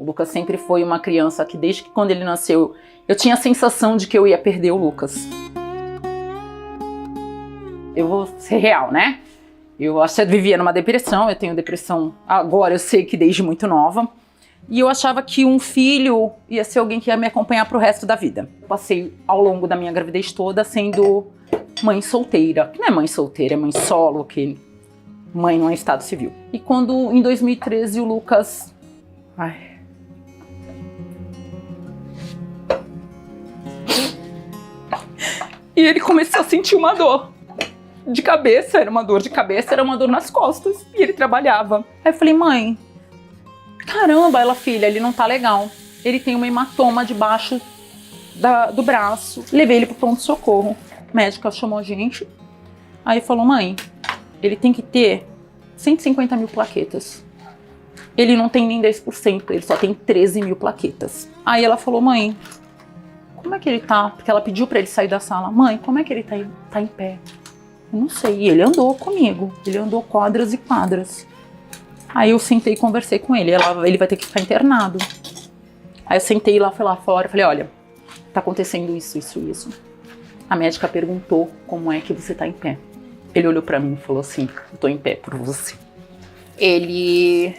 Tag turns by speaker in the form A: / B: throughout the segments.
A: O Lucas sempre foi uma criança que desde que quando ele nasceu, eu tinha a sensação de que eu ia perder o Lucas. Eu vou ser real, né? Eu vivia numa depressão, eu tenho depressão agora, eu sei que desde muito nova. E eu achava que um filho ia ser alguém que ia me acompanhar pro resto da vida. Eu passei ao longo da minha gravidez toda sendo mãe solteira. Que não é mãe solteira, é mãe solo, que mãe não é estado civil. E quando em 2013 o Lucas... E ele começou a sentir uma dor de cabeça, era uma dor de cabeça, era uma dor nas costas. E ele trabalhava. Aí eu falei, mãe, caramba, ela, filha, ele não tá legal. Ele tem uma hematoma debaixo do braço. Levei ele pro pronto-socorro. A médica chamou a gente. Aí falou, mãe, ele tem que ter 150 mil plaquetas. Ele não tem nem 10%, ele só tem 13 mil plaquetas. Aí ela falou, mãe, como é que ele tá? Porque ela pediu pra ele sair da sala. Mãe, como é que ele tá em pé? Eu não sei. E ele andou comigo. Ele andou quadras e quadras. Aí eu sentei e conversei com ele. Ele vai ter que ficar internado. Aí eu sentei lá, fui lá fora. Falei, olha, tá acontecendo isso, isso, isso. A médica perguntou como é que você tá em pé. Ele olhou pra mim e falou assim, eu tô em pé por você. Ele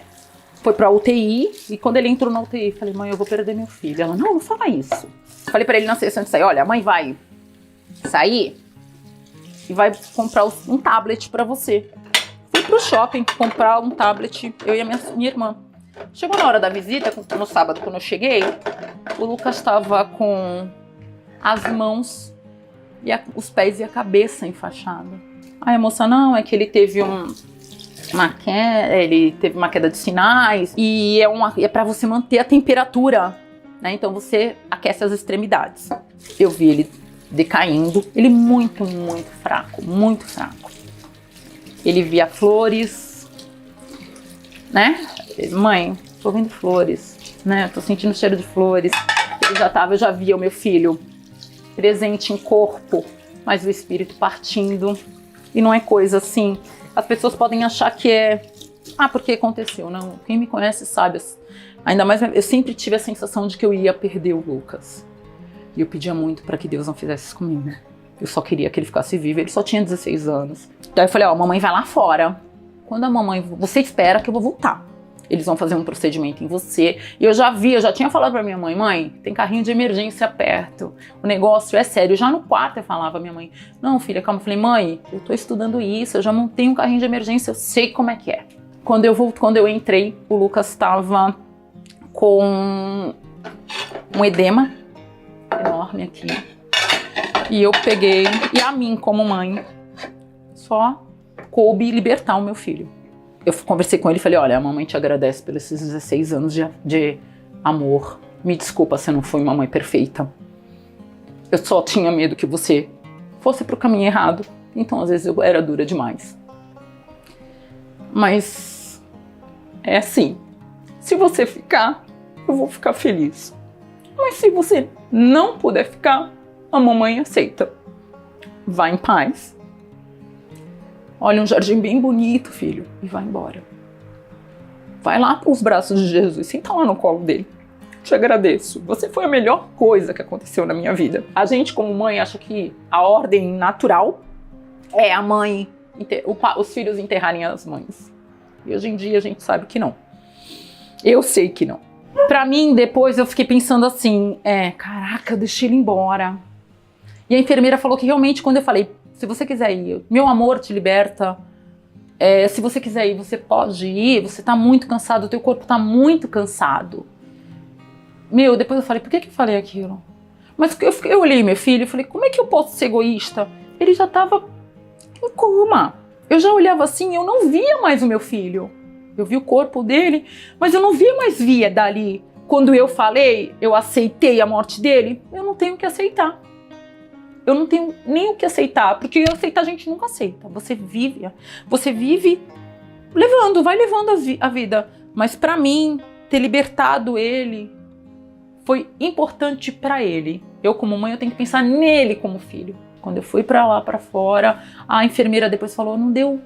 A: foi pra UTI. E quando ele entrou na UTI, falei, mãe, eu vou perder meu filho. Ela, não fala isso. Falei pra ele na sessão de sair, olha, a mãe vai sair e vai comprar um tablet pra você. Fui pro shopping comprar um tablet, eu e a minha irmã. Chegou na hora da visita, no sábado, quando eu cheguei, o Lucas estava com as mãos, os pés e a cabeça enfaixada. Aí a moça, não, é que ele teve uma queda de sinais e é pra você manter a temperatura, né? Então você aquece as extremidades. Eu vi ele decaindo, ele muito, muito fraco, muito fraco. Ele via flores, né? Mãe, tô vendo flores, né? Tô sentindo o cheiro de flores. Eu já via o meu filho presente em corpo, mas o espírito partindo. E não é coisa assim. As pessoas podem achar que é... porque aconteceu. Não, quem me conhece sabe. Ainda mais, eu sempre tive a sensação de que eu ia perder o Lucas. E eu pedia muito para que Deus não fizesse isso comigo. Eu só queria que ele ficasse vivo, ele só tinha 16 anos. Daí eu falei, ó, mamãe vai lá fora. Quando a mamãe, você espera que eu vou voltar. Eles vão fazer um procedimento em você. E eu já tinha falado pra minha mãe, mãe, tem carrinho de emergência perto. O negócio é sério. Já no quarto eu falava, minha mãe, não, filha, calma. Eu falei, mãe, eu tô estudando isso, eu já montei um carrinho de emergência, eu sei como é que é. Quando eu entrei, o Lucas estava com um edema enorme aqui. E eu peguei, e a mim como mãe, só coube libertar o meu filho. Eu conversei com ele e falei, olha, a mamãe te agradece pelos esses 16 anos de amor. Me desculpa se não foi uma mãe perfeita. Eu só tinha medo que você fosse pro caminho errado. Então, às vezes, eu era dura demais. Mas é assim. Se você ficar, eu vou ficar feliz. Mas se você não puder ficar, a mamãe aceita. Vá em paz. Olha um jardim bem bonito, filho, e vai embora. Vai lá para os braços de Jesus, senta lá no colo dele. Te agradeço. Você foi a melhor coisa que aconteceu na minha vida. A gente, como mãe, acha que a ordem natural é a mãe, os filhos enterrarem as mães. E hoje em dia a gente sabe que não. Eu sei que não. Pra mim, depois eu fiquei pensando assim, caraca, eu deixei ele embora. E a enfermeira falou que realmente, quando eu falei, se você quiser ir, meu amor te liberta, se você quiser ir, você pode ir, você tá muito cansado, o teu corpo tá muito cansado. Depois eu falei, por que eu falei aquilo? Mas eu olhei meu filho e falei, como é que eu posso ser egoísta? Ele já tava em coma. Eu já olhava assim, eu não via mais o meu filho. Eu vi o corpo dele, mas eu não via mais dali. Quando eu falei, eu aceitei a morte dele, eu não tenho que aceitar. Eu não tenho nem o que aceitar, porque aceitar a gente nunca aceita. Você vive vai levando a vida. Mas pra mim, ter libertado ele foi importante pra ele. Eu como mãe, eu tenho que pensar nele como filho. Quando eu fui pra lá, pra fora, a enfermeira depois falou, não deu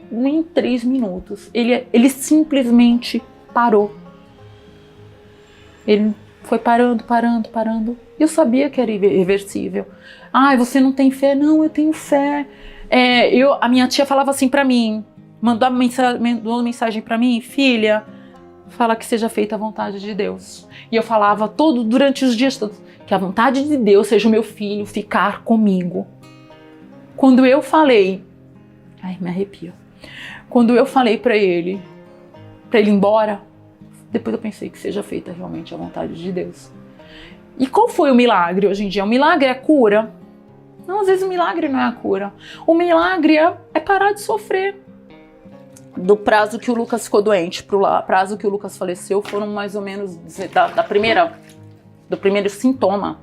A: nem 3 minutos. Ele simplesmente parou. Ele foi parando, parando, parando. E eu sabia que era irreversível. Ai, você não tem fé? Não, eu tenho fé. A minha tia falava assim pra mim, mandou uma mensagem pra mim: filha, fala que seja feita a vontade de Deus. E eu falava durante os dias todos, que a vontade de Deus seja o meu filho ficar comigo. Quando eu falei, ai, me arrepio. Quando eu falei pra ele ir embora, depois eu pensei que seja feita realmente a vontade de Deus. E qual foi o milagre hoje em dia? O milagre é a cura? Não, às vezes o milagre não é a cura. O milagre é parar de sofrer. Do prazo que o Lucas ficou doente pro prazo que o Lucas faleceu, foram mais ou menos do primeiro sintoma.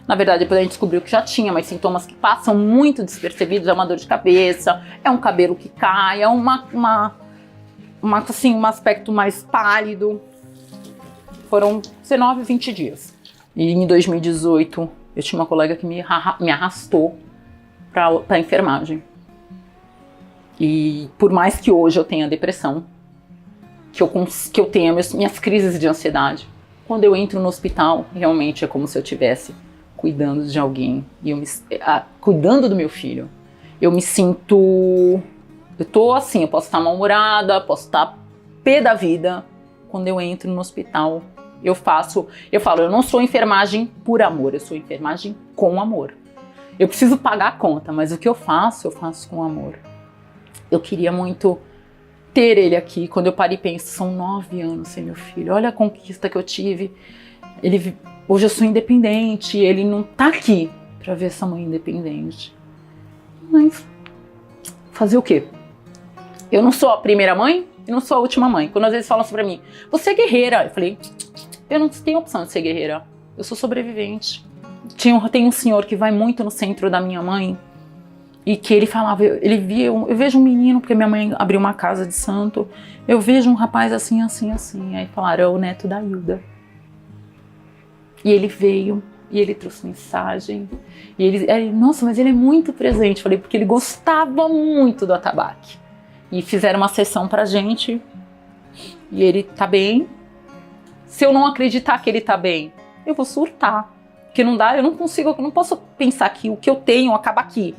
A: Na verdade, depois a gente descobriu que já tinha, mas sintomas que passam muito despercebidos. É uma dor de cabeça, é um cabelo que cai, é um aspecto mais pálido. Foram 19, 20 dias. E em 2018, eu tinha uma colega que me arrastou para a enfermagem. E por mais que hoje eu tenha depressão, que eu tenha minhas crises de ansiedade, quando eu entro no hospital, realmente é como se eu estivesse cuidando de alguém, e cuidando do meu filho. Eu me sinto... Eu tô assim, eu posso estar mal-humorada, posso estar pé da vida. Quando eu entro no hospital, eu falo, eu não sou enfermagem por amor, eu sou enfermagem com amor. Eu preciso pagar a conta, mas o que eu faço com amor. Eu queria muito ter ele aqui. Quando eu paro e penso, são 9 anos sem meu filho. Olha a conquista que eu tive. Hoje eu sou independente, ele não tá aqui para ver essa mãe independente. Mas fazer o quê? Eu não sou a primeira mãe e não sou a última mãe. Quando às vezes falam assim pra mim, você é guerreira. Eu falei, eu não tenho opção de ser guerreira. Eu sou sobrevivente. Tem um senhor que vai muito no centro da minha mãe e que ele falava, eu vejo um menino, porque minha mãe abriu uma casa de santo, eu vejo um rapaz assim, assim, assim. Aí falaram, é o neto da Hilda. E ele veio, e ele trouxe mensagem. E ele, nossa, mas ele é muito presente. Falei, porque ele gostava muito do atabaque. E fizeram uma sessão pra gente. E ele tá bem. Se eu não acreditar que ele tá bem, eu vou surtar. Porque não dá, eu não posso pensar que o que eu tenho acaba aqui.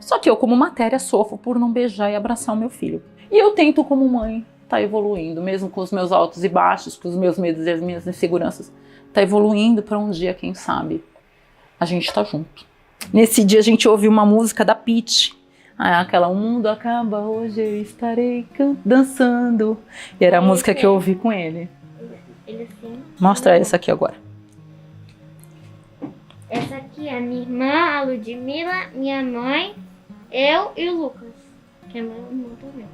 A: Só que eu, como matéria, sofro por não beijar e abraçar o meu filho. E eu tento, como mãe, tá evoluindo, mesmo com os meus altos e baixos, com os meus medos e as minhas inseguranças. Tá evoluindo para um dia, quem sabe, a gente tá junto. Nesse dia a gente ouviu uma música da Pitty. Aquela, o mundo acaba, hoje eu estarei dançando. E era a música que eu ouvi com ele.
B: Ele sim.
A: Mostra essa aqui agora.
B: Essa aqui é a minha irmã, a Ludmilla, minha mãe, eu e o Lucas, que é meu irmão também.